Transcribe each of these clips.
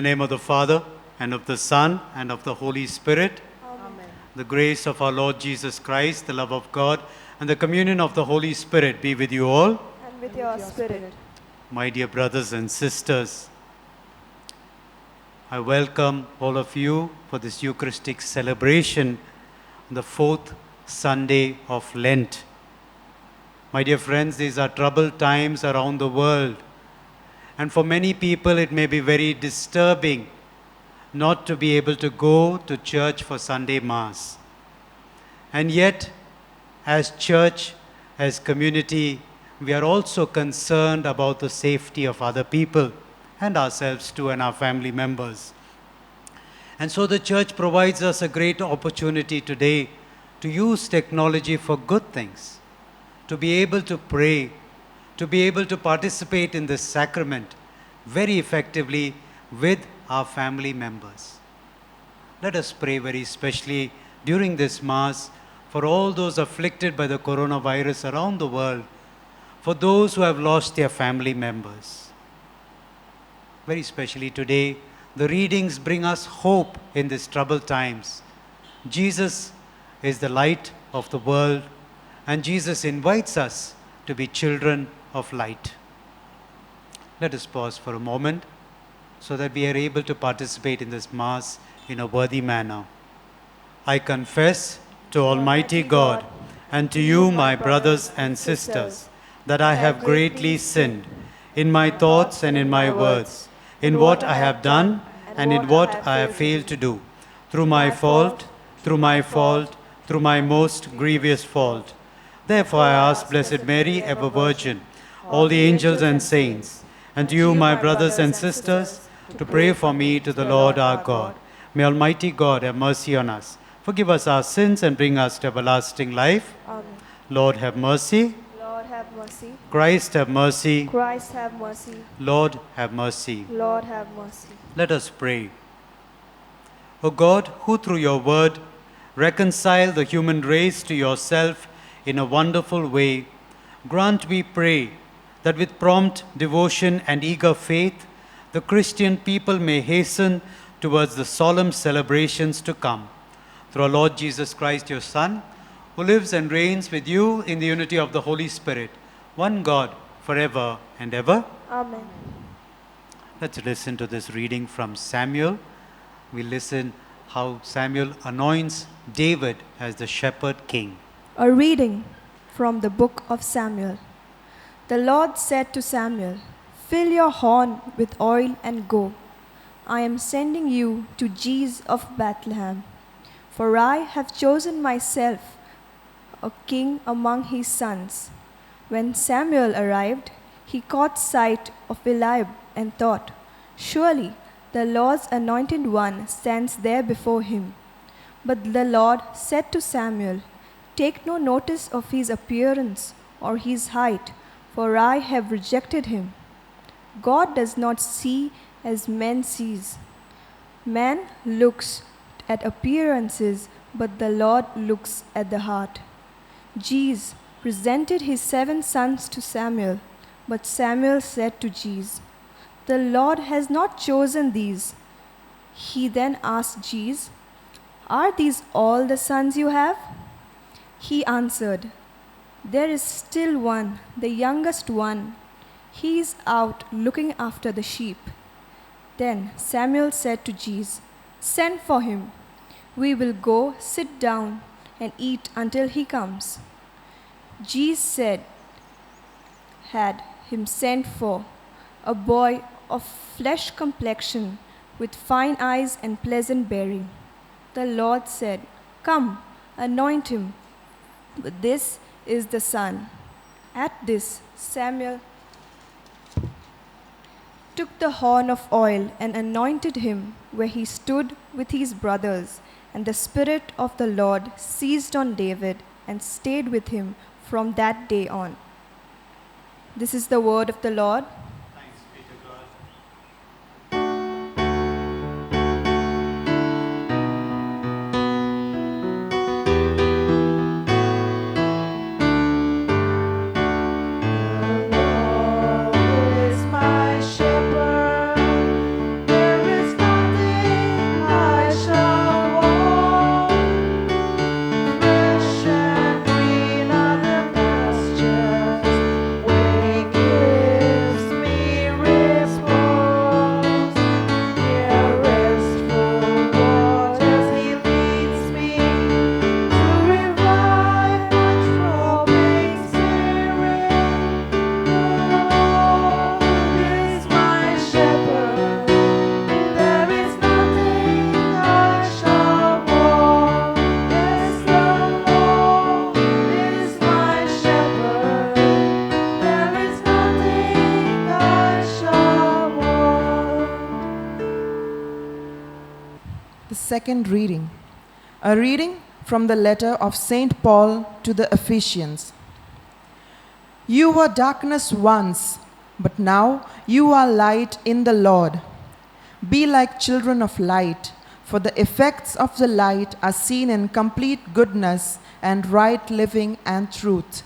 name of the Father, and of the Son, and of the Holy Spirit. Amen. The grace of our Lord Jesus Christ, the love of God, and the communion of the Holy Spirit be with you all. And with your spirit. My dear brothers and sisters, I welcome all of you for this Eucharistic celebration on the fourth Sunday of Lent. My dear friends, these are troubled times around the world. And for many people, it may be very disturbing not to be able to go to church for Sunday Mass. And yet, as church, as community, we are also concerned about the safety of other people and ourselves too and our family members. And so the church provides us a great opportunity today to use technology for good things, to be able to pray, to be able to participate in this sacrament very effectively with our family members. Let us pray very especially during this Mass for all those afflicted by the coronavirus around the world, for those who have lost their family members. Very especially today, the readings bring us hope in these troubled times. Jesus is the light of the world, and Jesus invites us to be children of light. Let us pause for a moment so that we are able to participate in this Mass in a worthy manner. I confess to Almighty God and to you, my brothers and sisters, that I have greatly sinned in my thoughts and in my words, in what I have done and in what I have failed to do, through my fault, through my most grievous fault. Therefore I ask Blessed Mary, ever Virgin, all the angels and saints, and to you, my brothers and sisters, to pray for me to the Lord our God. May Almighty God have mercy on us, forgive us our sins, and bring us to everlasting life. Amen. Lord, have mercy. Lord, have mercy. Christ, have mercy. Christ, have mercy. Lord, have mercy. Lord, have mercy. Let us pray. O God, who through your word reconcile the human race to yourself in a wonderful way, grant, we pray, that with prompt devotion and eager faith, the Christian people may hasten towards the solemn celebrations to come. Through our Lord Jesus Christ, your Son, who lives and reigns with you in the unity of the Holy Spirit, one God, forever and ever. Amen. Let's listen to this reading from Samuel. We listen how Samuel anoints David as the shepherd king. A reading from the book of Samuel. The Lord said to Samuel, "Fill your horn with oil and go. I am sending you to Jesse of Bethlehem, for I have chosen myself a king among his sons." When Samuel arrived, he caught sight of Eliab and thought, "Surely the Lord's anointed one stands there before him." But the Lord said to Samuel, "Take no notice of his appearance or his height, for I have rejected him." God does not see as man sees. Man looks at appearances, but the Lord looks at the heart. Jesse presented his 7 sons to Samuel, but Samuel said to Jesse, "The Lord has not chosen these." He then asked Jesse, "Are these all the sons you have?" He answered, "There is still one, the youngest one. He is out looking after the sheep." Then Samuel said to Jesse, "Send for him. We will go sit down and eat until he comes." Jesse had him sent for, a boy of flesh complexion, with fine eyes and pleasant bearing. The Lord said, "Come, anoint him. But this is the son." At this, Samuel took the horn of oil and anointed him where he stood with his brothers, and the Spirit of the Lord seized on David and stayed with him from that day on. This is the word of the Lord. Thanks be to God. The Lord is my shepherd, there is second reading. A reading from the letter of St. Paul to the Ephesians. You were darkness once, but now you are light in the Lord. Be like children of light, for the effects of the light are seen in complete goodness and right living and truth.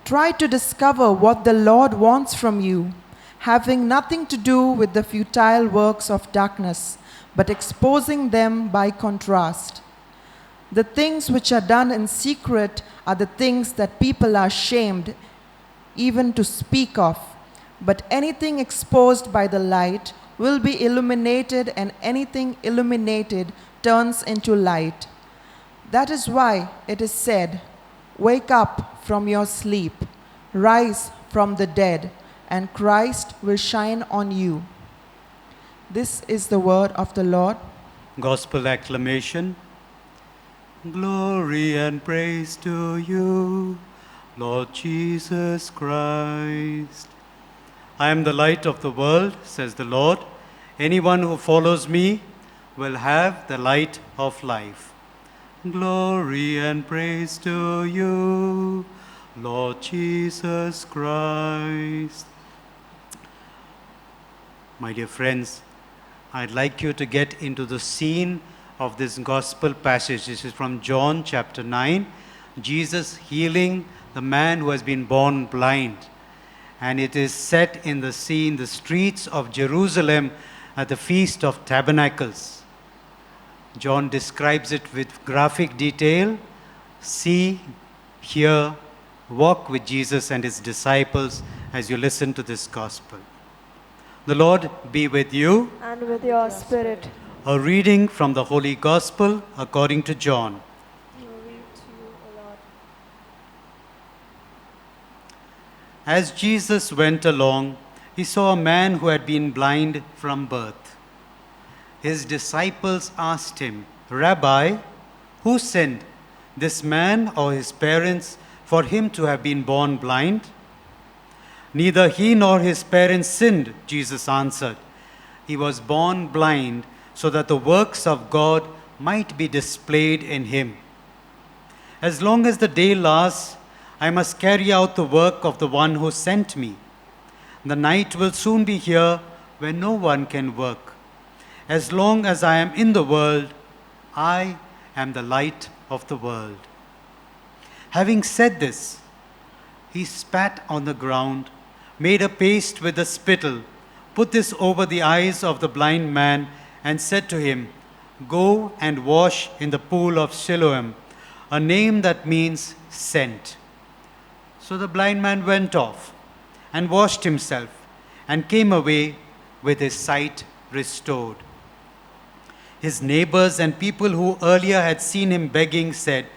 Try to discover what the Lord wants from you, having nothing to do with the futile works of darkness, but exposing them by contrast. The things which are done in secret are the things that people are ashamed even to speak of, but anything exposed by the light will be illuminated, and anything illuminated turns into light. That is why it is said, "Wake up from your sleep, rise from the dead, and Christ will shine on you." This is the word of the Lord. Gospel acclamation. Glory and praise to you, Lord Jesus Christ. I am the light of the world, says the Lord. Anyone who follows me will have the light of life. Glory and praise to you, Lord Jesus Christ. My dear friends, I'd like you to get into the scene of this gospel passage. This is from John chapter 9. Jesus healing the man who has been born blind. And it is set in the scene, the streets of Jerusalem at the Feast of Tabernacles. John describes it with graphic detail. See, hear, walk with Jesus and his disciples as you listen to this gospel. The Lord be with you. And with your spirit. A reading from the Holy Gospel according to John. Glory to you, O Lord. As Jesus went along, he saw a man who had been blind from birth. His disciples asked him, "Rabbi, who sinned, this man or his parents, for him to have been born blind?" "Neither he nor his parents sinned," Jesus answered. "He was born blind so that the works of God might be displayed in him. As long as the day lasts, I must carry out the work of the one who sent me. The night will soon be here when no one can work. As long as I am in the world, I am the light of the world." Having said this, he spat on the ground, made a paste with the spittle, put this over the eyes of the blind man, and said to him, "Go and wash in the pool of Siloam," a name that means sent. So the blind man went off and washed himself and came away with his sight restored. His neighbors and people who earlier had seen him begging said,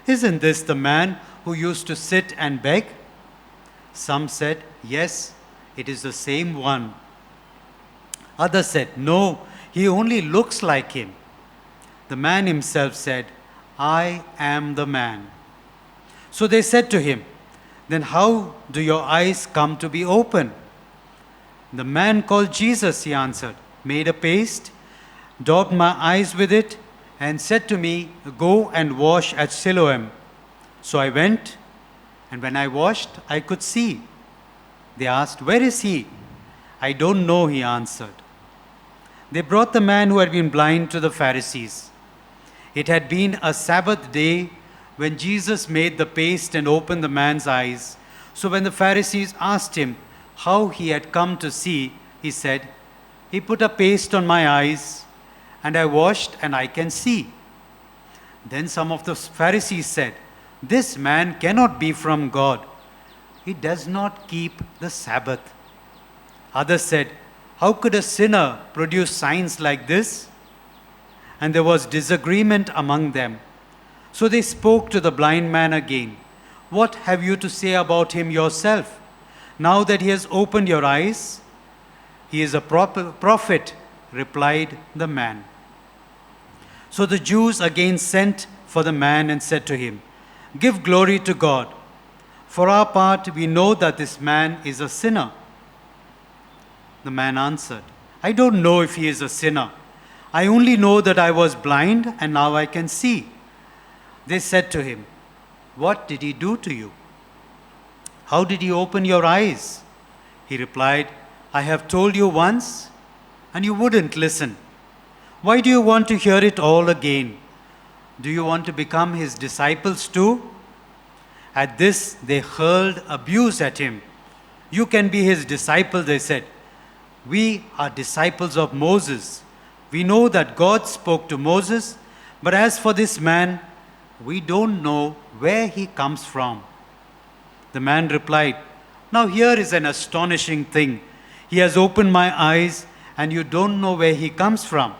"Isn't this the man who used to sit and beg?" Some said, "Yes, it is the same one." Others said, "No, he only looks like him." The man himself said, "I am the man." So they said to him, "Then how do your eyes come to be open?" "The man called Jesus," he answered, "made a paste, daubed my eyes with it, and said to me, 'Go and wash at Siloam.' So I went, and when I washed, I could see." They asked, "Where is he?" "I don't know," he answered. They brought the man who had been blind to the Pharisees. It had been a Sabbath day when Jesus made the paste and opened the man's eyes. So when the Pharisees asked him how he had come to see, he said, "He put a paste on my eyes, and I washed, and I can see." Then some of the Pharisees said, "This man cannot be from God. He does not keep the Sabbath." Others said, "How could a sinner produce signs like this?" And there was disagreement among them. So they spoke to the blind man again. "What have you to say about him yourself? Now that he has opened your eyes?" "He is a prophet," replied the man. So the Jews again sent for the man and said to him, "Give glory to God. For our part, we know that this man is a sinner." The man answered, "I don't know if he is a sinner. I only know that I was blind and now I can see." They said to him, "What did he do to you? How did he open your eyes?" He replied, "I have told you once and you wouldn't listen. Why do you want to hear it all again? Do you want to become his disciples too?" At this, they hurled abuse at him. "You can be his disciple," they said. "We are disciples of Moses. We know that God spoke to Moses, but as for this man, we don't know where he comes from." The man replied, "Now here is an astonishing thing. He has opened my eyes, and you don't know where he comes from.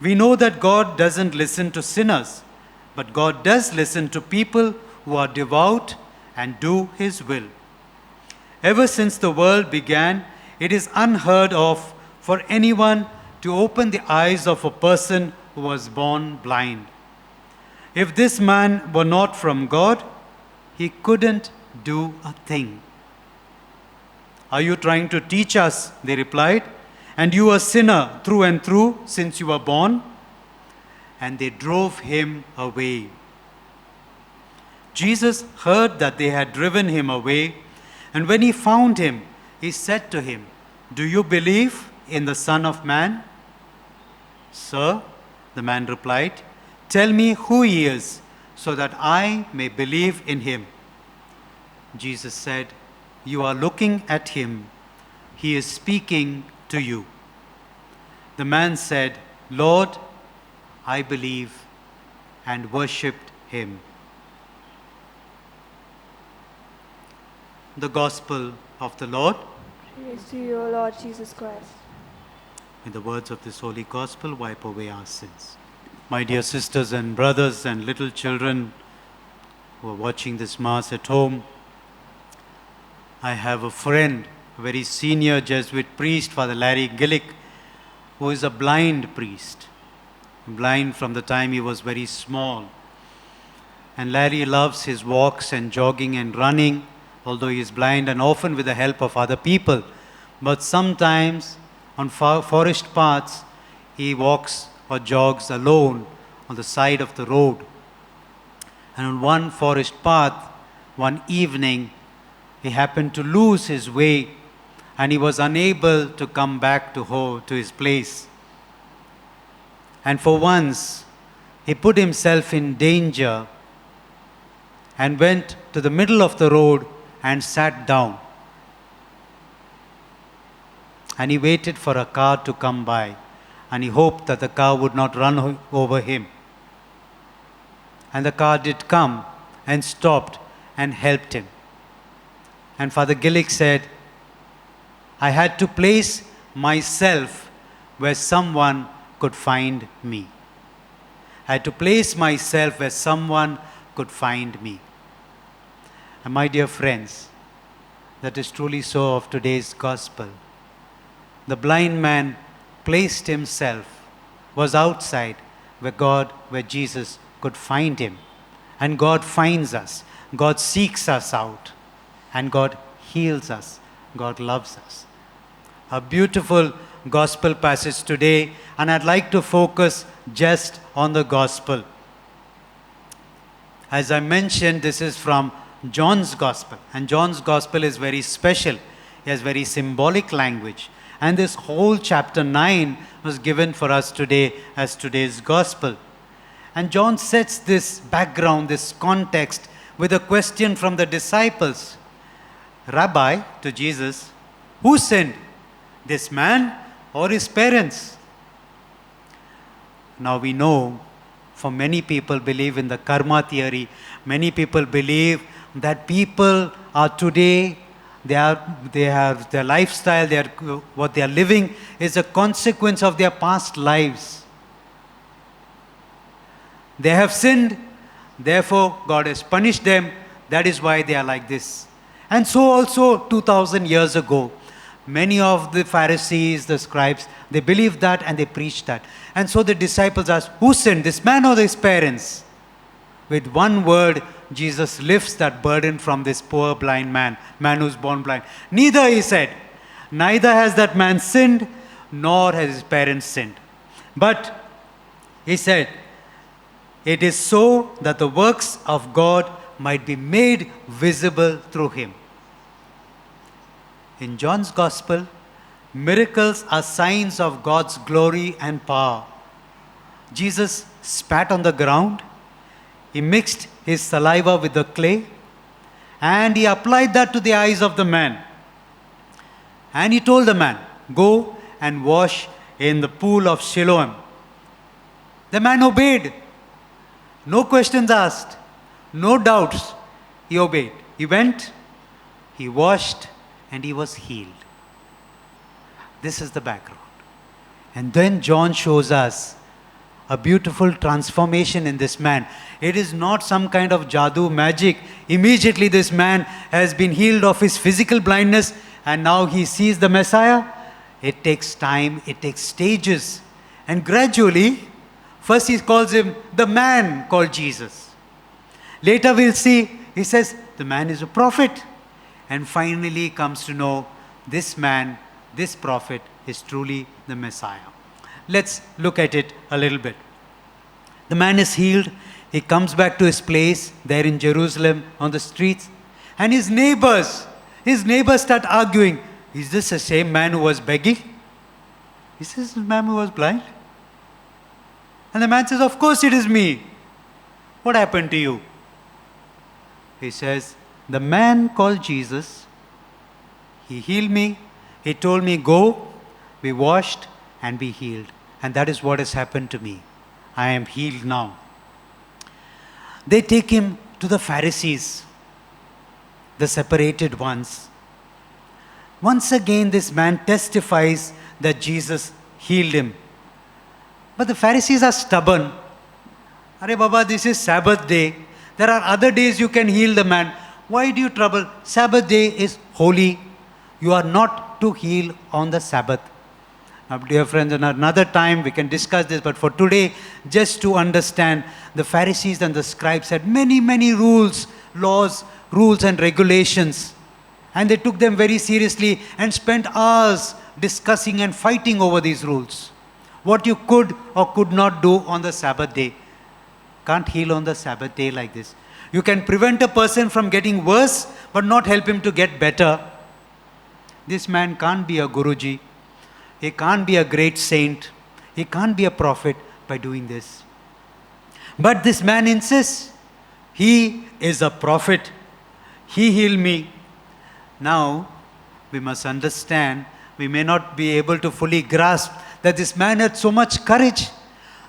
We know that God doesn't listen to sinners, but God does listen to people who are devout and do his will. Ever since the world began, it is unheard of for anyone to open the eyes of a person who was born blind. If this man were not from God, he couldn't do a thing." "Are you trying to teach us?" they replied. "And you a sinner through and through since you were born?" And they drove him away. Jesus heard that they had driven him away, and when he found him, he said to him, "Do you believe in the Son of Man?" "Sir," the man replied, "tell me who he is, so that I may believe in him." Jesus said, "You are looking at him. He is speaking to you." The man said, "Lord, I believe," and worshipped him. The Gospel of the Lord. Praise to you, O Lord Jesus Christ. May the words of this holy Gospel wipe away our sins. My dear sisters and brothers and little children who are watching this Mass at home, I have a friend, a very senior Jesuit priest, Father Larry Gillick, who is a blind priest, blind from the time he was very small. And Larry loves his walks and jogging and running, although he is blind, and often with the help of other people. But sometimes on forest paths, he walks or jogs alone on the side of the road. And on one forest path, one evening, he happened to lose his way, and he was unable to come back to his place. And for once, he put himself in danger and went to the middle of the road and sat down. And he waited for a car to come by, and he hoped that the car would not run over him. And the car did come and stopped and helped him. And Father Gillick said, "I had to place myself where someone could find me. I had to place myself where someone could find me." And my dear friends, that is truly so of today's Gospel. The blind man placed himself, was outside where Jesus could find him. And God finds us. God seeks us out. And God heals us. God loves us. A beautiful Gospel passage today, and I'd like to focus just on the Gospel. As I mentioned, this is from John's Gospel, and John's Gospel is very special. He has very symbolic language, and this whole chapter 9 was given for us today as today's Gospel. And John sets this background, this context, with a question from the disciples. "Rabbi," to Jesus, "who sinned, this man or his parents?" Now we know, for many people believe in the karma theory. Many people believe that people are today, they have their lifestyle, what they are living is a consequence of their past lives. They have sinned, therefore God has punished them. That is why they are like this. And so also 2000 years ago, many of the Pharisees, the scribes, they believed that and they preached that. And so the disciples asked, "Who sinned, this man or his parents?" With one word, Jesus lifts that burden from this poor blind man who's born blind. "Neither," he said, "neither has that man sinned, nor has his parents sinned. But he said, it is so that the works of God might be made visible through him. In John's Gospel, miracles are signs of God's glory and power. Jesus spat on the ground, he mixed his saliva with the clay, and he applied that to the eyes of the man. And he told the man, go and wash in the pool of Siloam. The man obeyed. No questions asked, no doubts. He obeyed. He went, he washed, and he was healed. This is the background. And then John shows us a beautiful transformation in this man. It is not some kind of jadoo magic. Immediately this man has been healed of his physical blindness and now he sees the Messiah. It takes time, it takes stages. And gradually, first he calls him the man called Jesus. Later we'll see, he says, the man is a prophet. And finally he comes to know this man, this prophet is truly the Messiah. Let's look at it a little bit. The man is healed. He comes back to his place there in Jerusalem on the streets. And his neighbors start arguing, is this the same man who was begging? Is this the man who was blind? And the man says, of course it is me. What happened to you? He says, the man called Jesus, he healed me. He told me, go, be washed, and be healed. And that is what has happened to me. I am healed now. They take him to the Pharisees, the separated ones. Once again, this man testifies that Jesus healed him. But the Pharisees are stubborn. Arey Baba, this is Sabbath day. There are other days you can heal the man. Why do you trouble? Sabbath day is holy. You are not to heal on the Sabbath. Now, dear friends, in another time we can discuss this, but for today, just to understand, the Pharisees and the scribes had many, many rules, laws, rules and regulations. And they took them very seriously and spent hours discussing and fighting over these rules. What you could or could not do on the Sabbath day. Can't heal on the Sabbath day like this. You can prevent a person from getting worse, but not help him to get better. This man can't be a Guruji. He can't be a great saint. He can't be a prophet by doing this. But this man insists. He is a prophet. He healed me. Now, we must understand, we may not be able to fully grasp that this man had so much courage.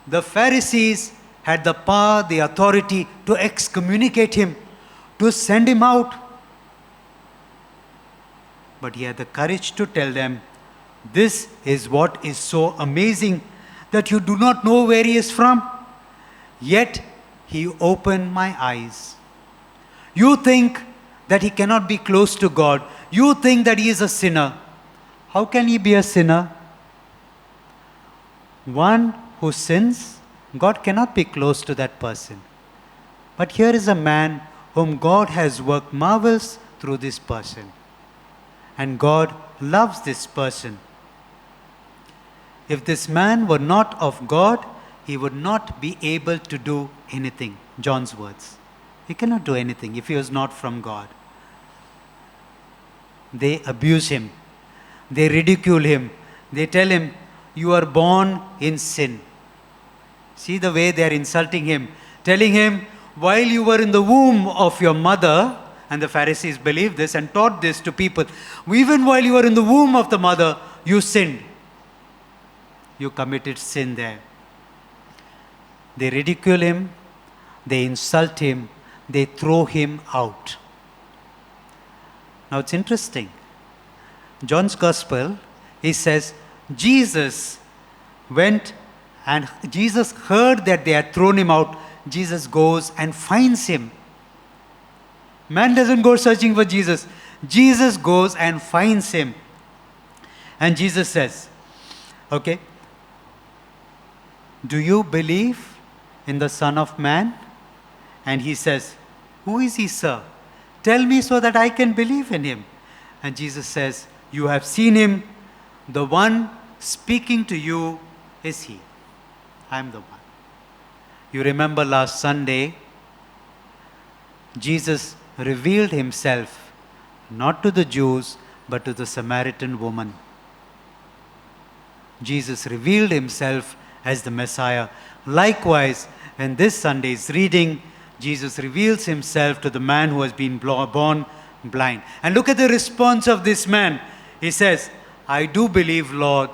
The Pharisees had the power, the authority to excommunicate him, to send him out. But he had the courage to tell them, this is what is so amazing, that you do not know where he is from. Yet he opened my eyes. You think that he cannot be close to God. You think that he is a sinner. How can he be a sinner? One who sins, God cannot be close to that person. But here is a man whom God has worked marvels through this person. And God loves this person. If this man were not of God, he would not be able to do anything. John's words. He cannot do anything if he was not from God. They abuse him. They ridicule him. They tell him, you are born in sin. See the way they are insulting him. Telling him, while you were in the womb of your mother, and the Pharisees believed this and taught this to people, even while you were in the womb of the mother, you sinned. You committed sin there. They ridicule him, they insult him, they throw him out. Now it's interesting. John's Gospel, he says, Jesus went and Jesus heard that they had thrown him out. Jesus goes and finds him. Man doesn't go searching for Jesus. Jesus goes and finds him. And Jesus says, okay, do you believe in the Son of Man? And he says, who is he, sir? Tell me so that I can believe in him. And Jesus says, you have seen him. The one speaking to you is he. I'm the one. You remember last Sunday, Jesus revealed himself not to the Jews, but to the Samaritan woman. Jesus revealed himself as the Messiah. Likewise, in this Sunday's reading, Jesus reveals himself to the man who has been born blind. And look at the response of this man. He says, I do believe, Lord.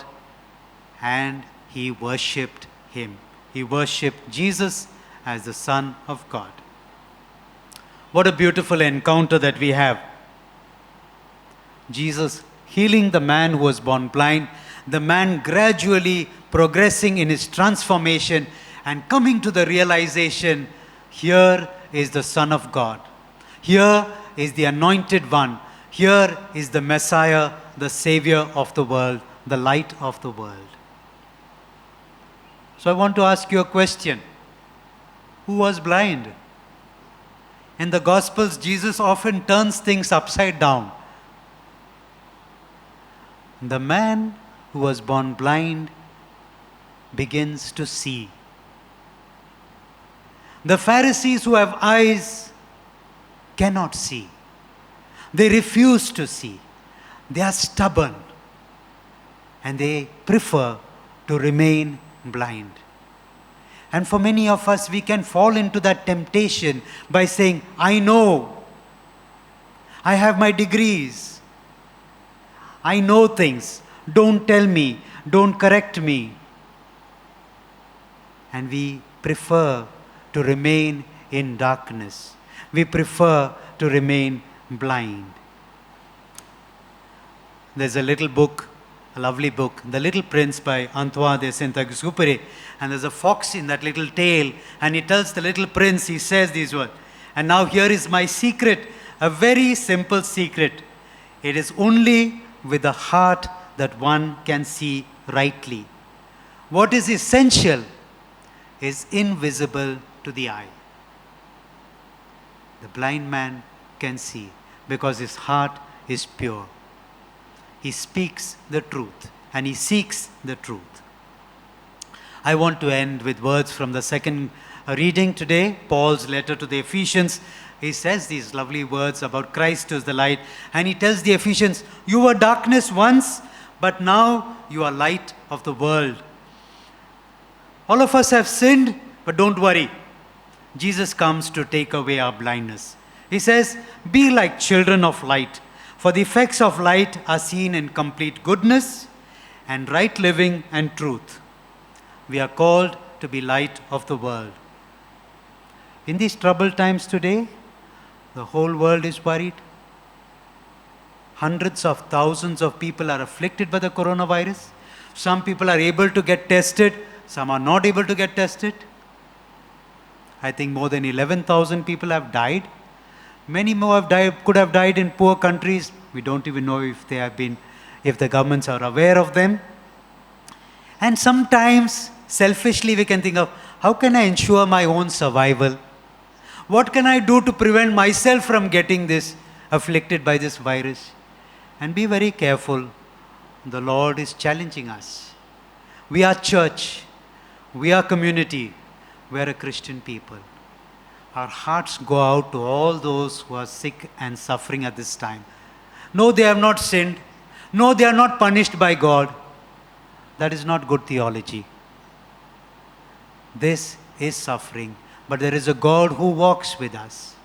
And he worshipped him. He worshipped Jesus as the Son of God. What a beautiful encounter that we have. Jesus healing the man who was born blind, the man gradually progressing in his transformation and coming to the realization, here is the Son of God. Here is the Anointed One. Here is the Messiah, the Savior of the world, the light of the world. So I want to ask you a question. Who was blind? In the Gospels, Jesus often turns things upside down. The man who was born blind begins to see. The Pharisees who have eyes cannot see. They refuse to see. They are stubborn. And they prefer to remain blind. And for many of us, we can fall into that temptation by saying, I know. I have my degrees. I know things. Don't tell me. Don't correct me. And we prefer to remain in darkness. We prefer to remain blind. There's a little book, a lovely book, The Little Prince by Antoine de Saint-Exupéry. And there's a fox in that little tale. And he tells the little prince, he says these words. And now here is my secret, a very simple secret. It is only with the heart that one can see rightly. What is essential is invisible to the eye. The blind man can see because his heart is pure. He speaks the truth and he seeks the truth. I want to end with words from the second reading today, Paul's letter to the Ephesians. He says these lovely words about Christ as the light, and he tells the Ephesians, you were darkness once, but now you are light of the world. All of us have sinned, but don't worry. Jesus comes to take away our blindness. He says, be like children of light, for the effects of light are seen in complete goodness and right living and truth. We are called to be light of the world. In these troubled times today, the whole world is worried. Hundreds of thousands of people are afflicted by the coronavirus. Some people are able to get tested, some are not able to get tested. I think more than 11,000 people have died. Many more have died, could have died in poor countries. We don't even know if they have been, if the governments are aware of them. And sometimes, selfishly, we can think of, how can I ensure my own survival? What can I do to prevent myself from getting this, afflicted by this virus? And be very careful. The Lord is challenging us. We are church. We are community. We are a Christian people. Our hearts go out to all those who are sick and suffering at this time. No, they have not sinned. No, they are not punished by God. That is not good theology. This is suffering, but there is a God who walks with us,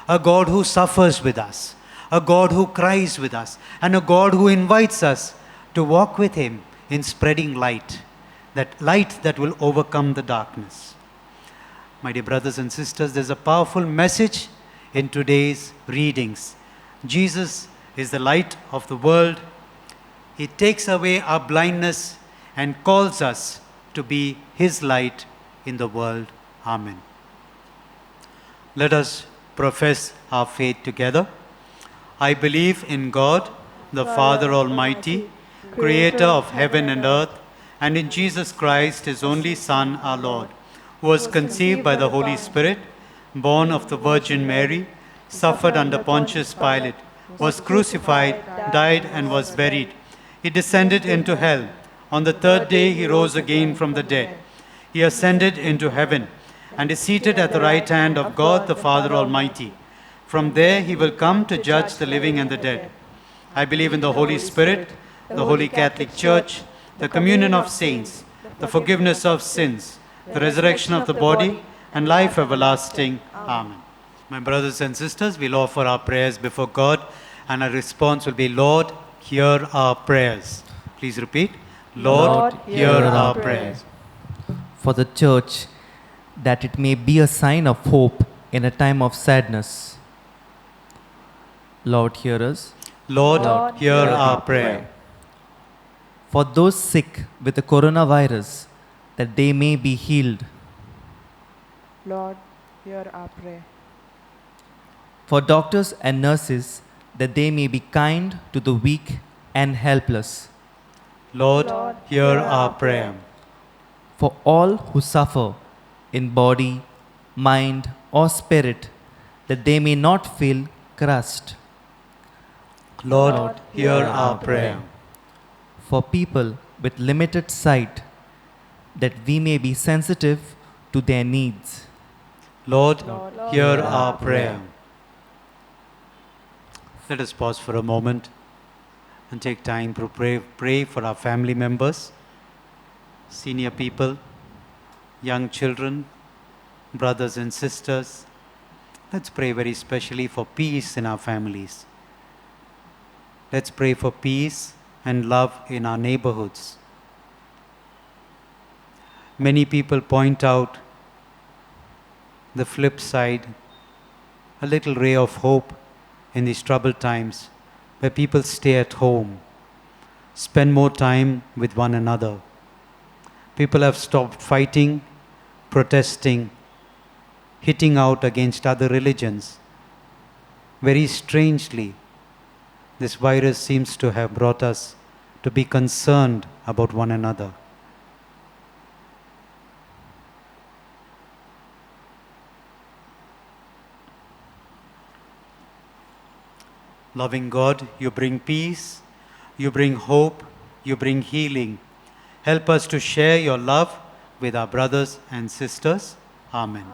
a God who suffers with us, a God who cries with us, and a God who invites us to walk with Him in spreading light that will overcome the darkness. My dear brothers and sisters, there's a powerful message in today's readings. Jesus is the light of the world. He takes away our blindness and calls us to be His light in the world. Amen. Let us profess our faith together. I believe in God, the Father Almighty, creator of heaven and earth, and in Jesus Christ, His only Son, our Lord, who was conceived by the Holy Spirit, born of the Virgin Mary, suffered under Pontius Pilate, was crucified, died, and was buried. He descended into hell. On the third day He rose again from the dead. He ascended into heaven and is seated at the right hand of God the Father Almighty. From there he will come to judge the living and the dead. I believe in the Holy Spirit, the Holy Catholic Church, the communion of saints, the forgiveness of sins, the resurrection of the body, and life everlasting. Amen. My brothers and sisters, we'll offer our prayers before God, and our response will be, Lord, hear our prayers. Please repeat. Lord, hear our prayers. For the Church, that it may be a sign of hope in a time of sadness. Lord, hear us. Lord, hear our prayer. For those sick with the coronavirus, that they may be healed. Lord, hear our prayer. For doctors and nurses, that they may be kind to the weak and helpless. Lord, hear our prayer. For all who suffer in body, mind, or spirit, that they may not feel crushed. Lord, hear our prayer. For people with limited sight, that we may be sensitive to their needs. Lord, hear our prayer. Let us pause for a moment and take time to pray for our family members, senior people, young children, brothers and sisters. Let's pray very specially for peace in our families. Let's pray for peace and love in our neighborhoods. Many people point out the flip side, a little ray of hope in these troubled times, where people stay at home, spend more time with one another. People have stopped fighting, protesting, hitting out against other religions. Very strangely, this virus seems to have brought us to be concerned about one another. Loving God, you bring peace, you bring hope, you bring healing. Help us to share your love with our brothers and sisters. Amen.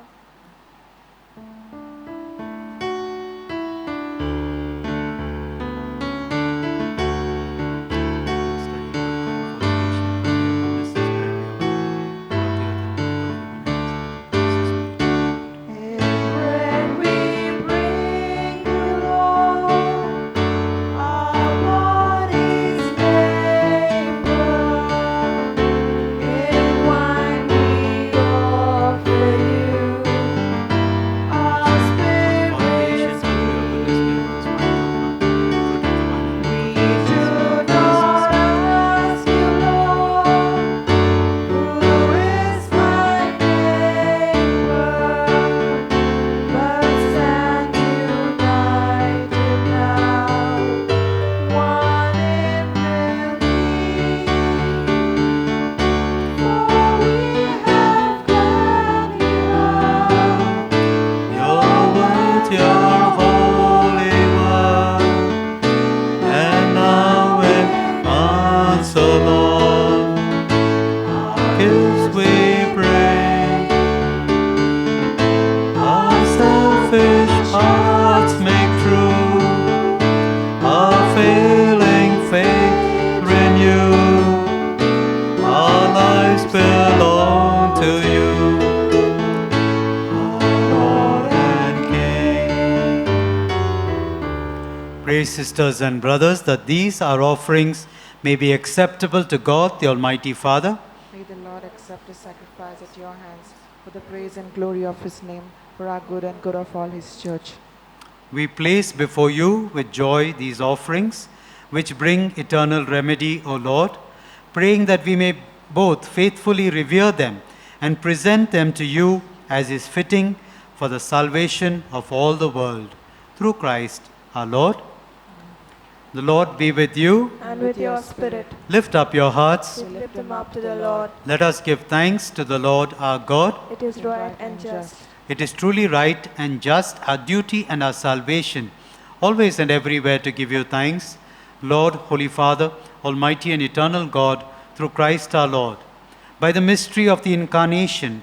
When we bring you, Lord, our bodies labor, in wine we offer you our spirits. We do not ask you, Lord, who is my neighbor, but stand united now, one in belief. For we have gathered Your word, your holy word, and now in answer, Lord, our gifts we bring. Our selfish hearts make true, our failing faith renew. Our lives belong to you, our Lord and King. Pray, sisters and brothers, that these our offerings may be acceptable to God, the Almighty Father. May the Lord accept His sacrifice at your hands for the praise and glory of His name, for our good and good of all His church. We place before you with joy these offerings, which bring eternal remedy, O Lord, praying that we may both faithfully revere them and present them to you as is fitting for the salvation of all the world. Through Christ our Lord. The Lord be with you. and with your spirit. Lift up your hearts. We lift them up to the Lord. Let us give thanks to the Lord our God. It is right and just. It is truly right and just, our duty and our salvation, always and everywhere to give you thanks, Lord, Holy Father, Almighty and eternal God, through Christ our Lord. By the mystery of the Incarnation,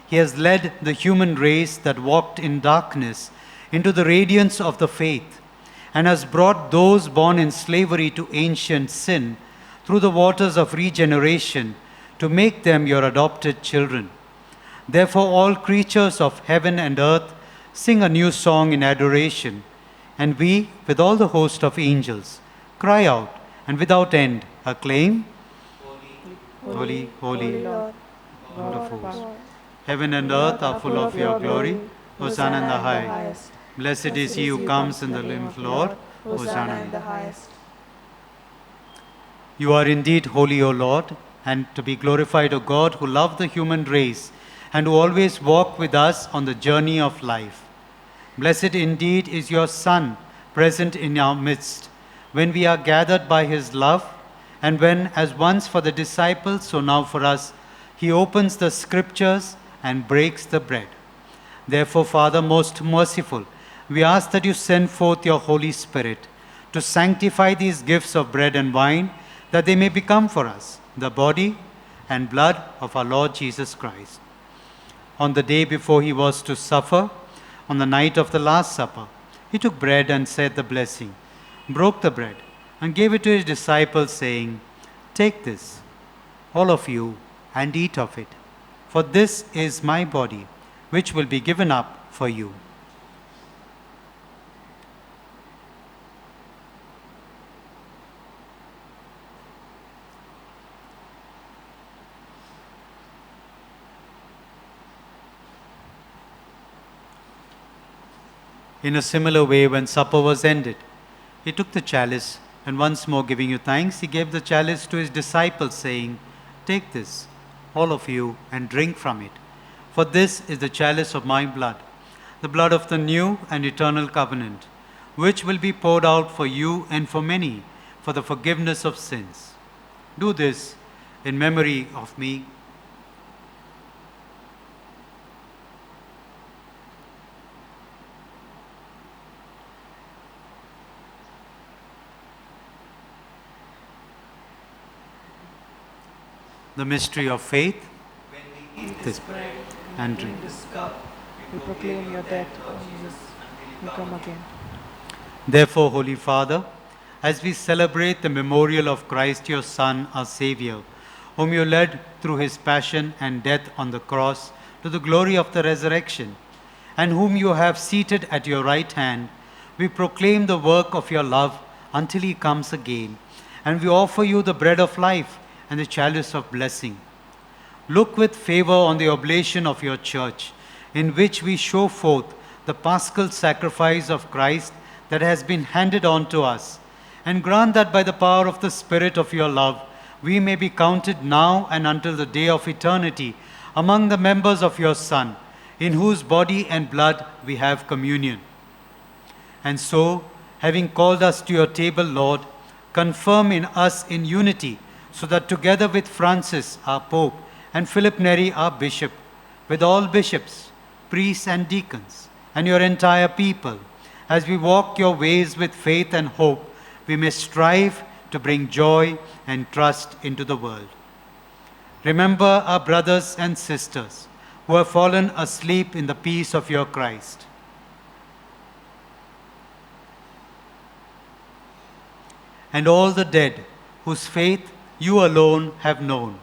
he has led the human race that walked in darkness into the radiance of the faith, and has brought those born in slavery to ancient sin through the waters of regeneration to make them your adopted children. Therefore, all creatures of heaven and earth sing a new song in adoration, and we, with all the host of angels, cry out and without end acclaim, Holy, holy, Lord, Lord of God, hosts. God. Heaven and earth are full of your glory. Hosanna in the highest. Blessed is he who comes in the name of the Lord. Hosanna in the highest. You are indeed holy, O Lord, and to be glorified, O God, who love the human race and who always walk with us on the journey of life. Blessed indeed is your Son, present in our midst, when we are gathered by his love, and when, as once for the disciples, so now for us, he opens the scriptures and breaks the bread. Therefore, Father most merciful, we ask that you send forth your Holy Spirit to sanctify these gifts of bread and wine, that they may become for us the body and blood of our Lord Jesus Christ. On the day before he was to suffer, on the night of the Last Supper, he took bread and said the blessing, broke the bread, and gave it to his disciples, saying, "Take this, all of you, and eat of it, for this is my body, which will be given up for you." In a similar way, when supper was ended, he took the chalice, and once more giving you thanks, he gave the chalice to his disciples, saying, "Take this, all of you, and drink from it. For this is the chalice of my blood, the blood of the new and eternal covenant, which will be poured out for you and for many for the forgiveness of sins. Do this in memory of me." The mystery of faith. When we eat this bread and drink this cup, we proclaim your death, O Jesus. You come again. Therefore, Holy Father, as we celebrate the memorial of Christ, your Son, our Savior, whom you led through his passion and death on the cross to the glory of the resurrection, and whom you have seated at your right hand, we proclaim the work of your love until he comes again, and we offer you the bread of life and the chalice of blessing. Look with favor on the oblation of your church, in which we show forth the paschal sacrifice of Christ that has been handed on to us, and grant that by the power of the Spirit of your love, we may be counted now and until the day of eternity among the members of your Son, in whose body and blood we have communion. And so, having called us to your table, Lord, confirm in us in unity, so that together with Francis, our Pope, and Philip Neri, our Bishop, with all bishops, priests, and deacons, and your entire people, as we walk your ways with faith and hope, we may strive to bring joy and trust into the world. Remember our brothers and sisters who have fallen asleep in the peace of your Christ. And all the dead whose faith you alone have known.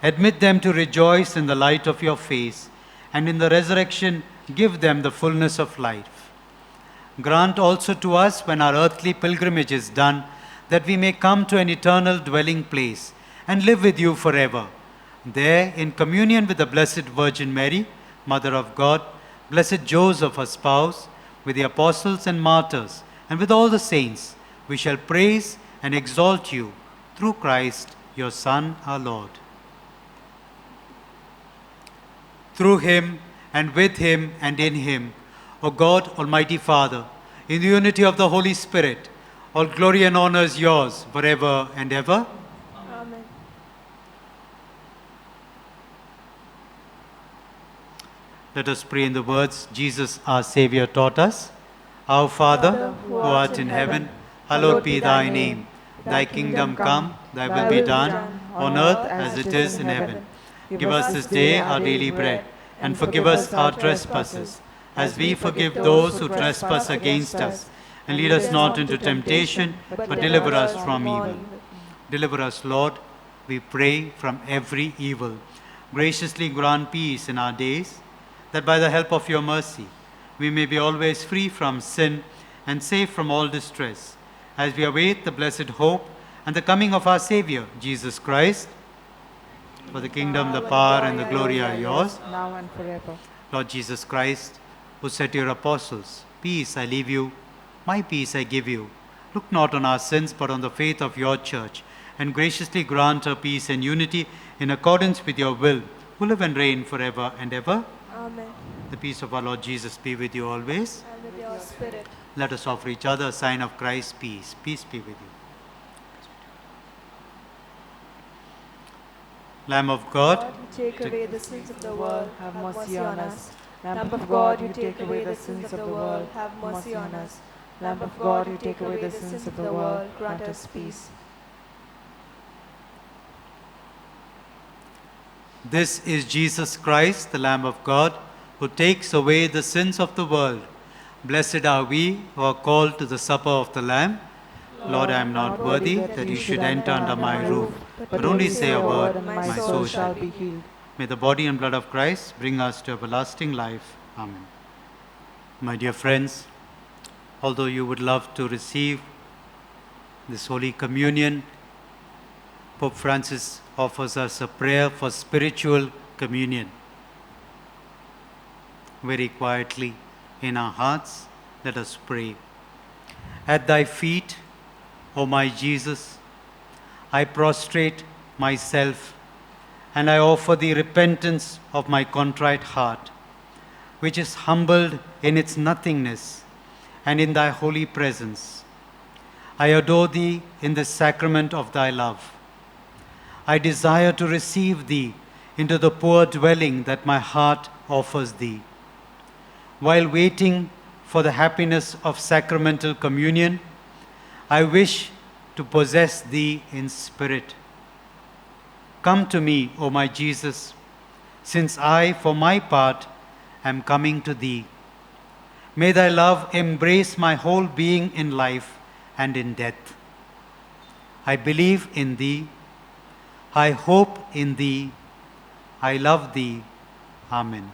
Admit them to rejoice in the light of your face, and in the resurrection give them the fullness of life. Grant also to us, when our earthly pilgrimage is done, that we may come to an eternal dwelling place and live with you forever. There, in communion with the Blessed Virgin Mary, Mother of God, Blessed Joseph, her spouse, with the apostles and martyrs, and with all the saints, we shall praise and exalt you through Christ, your Son, our Lord. Through him, and with him, and in him, O God, Almighty Father, in the unity of the Holy Spirit, all glory and honor is yours forever and ever. Amen. Let us pray in the words Jesus, our Savior, taught us. Our Father, who art in heaven, hallowed be thy name. Thy kingdom come, thy will be done, on earth as it is in heaven. Give us this day our daily bread, and forgive us our trespasses, as we forgive those who trespass against us. And lead us not into temptation, but deliver us from evil. Deliver us, Lord, we pray, from every evil. Graciously grant peace in our days, that by the help of your mercy, we may be always free from sin and safe from all distress, as we await the blessed hope and the coming of our Savior, Jesus Christ. For the kingdom, the power, and the glory are yours, now and forever. Lord Jesus Christ, who said to your apostles, "Peace I leave you, my peace I give you." Look not on our sins, but on the faith of your church, and graciously grant her peace and unity in accordance with your will, who live and reign forever and ever. Amen. The peace of our Lord Jesus be with you always. And with your spirit. Let us offer each other a sign of Christ's peace. Peace be with you. Lamb of God, You take away the sins of the world, Have mercy on us. Lamb of God, you take away the sins of the world, have mercy on us. Lamb of God, you take away the sins of the world, grant us peace. this is Jesus Christ, the Lamb of God, who takes away the sins of the world. Blessed are we who are called to the supper of the Lamb. Lord, I am not worthy that you should enter under my roof, but only say a word, and my soul shall be healed. May the body and blood of Christ bring us to everlasting life. Amen. My dear friends, although you would love to receive this Holy Communion, Pope Francis offers us a prayer for spiritual communion. Very quietly in our hearts, let us pray. At thy feet, O my Jesus, I prostrate myself, and I offer thee repentance of my contrite heart, which is humbled in its nothingness and in thy holy presence. I adore thee in the sacrament of thy love. I desire to receive thee into the poor dwelling that my heart offers thee. While waiting for the happiness of sacramental communion, I wish to possess thee in spirit. Come to me, O my Jesus, since I, for my part, am coming to thee. May thy love embrace my whole being in life and in death. I believe in thee. I hope in thee. I love thee. Amen.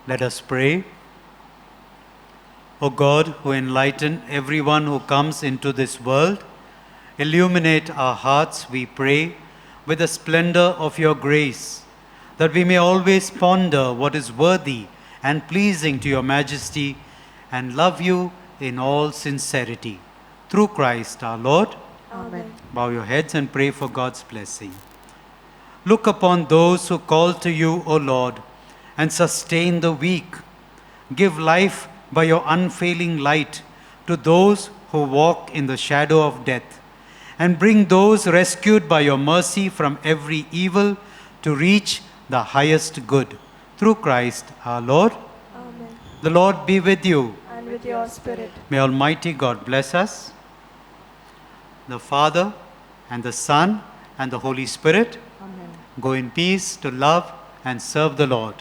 Let us pray. O God, who enlighten everyone who comes into this world, illuminate our hearts, we pray, with the splendor of your grace, that we may always ponder what is worthy and pleasing to your majesty and love you in all sincerity. Through Christ our Lord. Amen. Bow your heads and pray for God's blessing. Look upon those who call to you, O Lord, and sustain the weak. Give life by your unfailing light to those who walk in the shadow of death, and bring those rescued by your mercy from every evil to reach the highest good. Through Christ our Lord. Amen. The Lord be with you. And with your spirit. May Almighty God bless us, the Father, and the Son, and the Holy Spirit. Amen. Go in peace to love and serve the Lord.